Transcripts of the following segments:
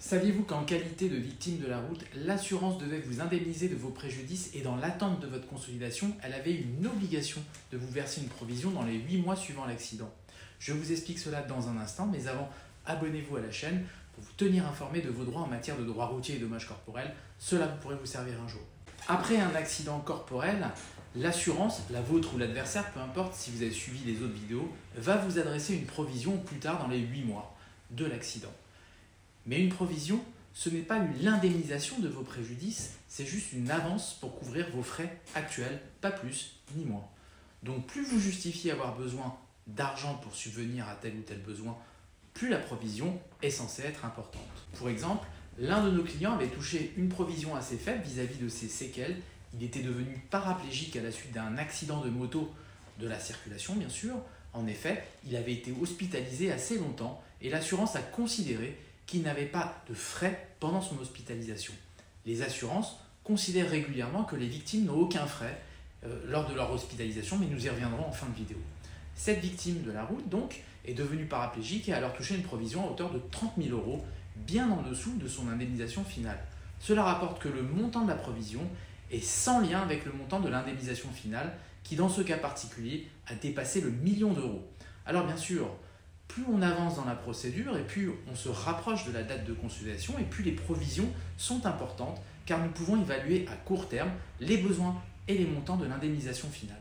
Saviez-vous qu'en qualité de victime de la route, l'assurance devait vous indemniser de vos préjudices et dans l'attente de votre consolidation, elle avait une obligation de vous verser une provision dans les 8 mois suivant l'accident? Je vous explique cela dans un instant, mais avant, abonnez-vous à la chaîne pour vous tenir informé de vos droits en matière de droit routier et dommages corporels. Cela pourrait vous servir un jour. Après un accident corporel, l'assurance, la vôtre ou l'adversaire, peu importe si vous avez suivi les autres vidéos, va vous adresser une provision plus tard dans les 8 mois de l'accident. Mais une provision, ce n'est pas l'indemnisation de vos préjudices, c'est juste une avance pour couvrir vos frais actuels, pas plus ni moins. Donc plus vous justifiez avoir besoin d'argent pour subvenir à tel ou tel besoin, plus la provision est censée être importante. Pour exemple, l'un de nos clients avait touché une provision assez faible vis-à-vis de ses séquelles. Il était devenu paraplégique à la suite d'un accident de moto, de la circulation bien sûr. En effet, il avait été hospitalisé assez longtemps et l'assurance a considéré qu'il n'avait pas de frais pendant son hospitalisation. Les assurances considèrent régulièrement que les victimes n'ont aucun frais lors de leur hospitalisation, mais nous y reviendrons en fin de vidéo. Cette victime de la route, donc, est devenue paraplégique et a alors touché une provision à hauteur de 30 000 €, bien en dessous de son indemnisation finale. Cela rapporte que le montant de la provision est sans lien avec le montant de l'indemnisation finale, qui dans ce cas particulier a dépassé le million d'euros. Alors bien sûr, plus on avance dans la procédure et plus on se rapproche de la date de consolidation et plus les provisions sont importantes car nous pouvons évaluer à court terme les besoins et les montants de l'indemnisation finale.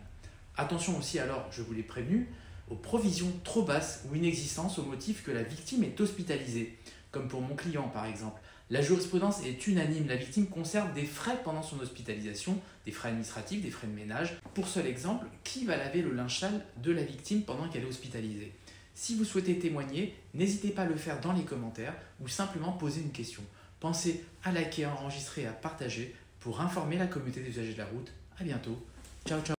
Attention aussi alors, je vous l'ai prévenu, aux provisions trop basses ou inexistantes au motif que la victime est hospitalisée, comme pour mon client par exemple. La jurisprudence est unanime, la victime conserve des frais pendant son hospitalisation, des frais administratifs, des frais de ménage. Pour seul exemple, qui va laver le linge sale de la victime pendant qu'elle est hospitalisée? Si vous souhaitez témoigner, n'hésitez pas à le faire dans les commentaires ou simplement poser une question. Pensez à liker, à enregistrer et à partager pour informer la communauté des usagers de la route. À bientôt. Ciao, ciao.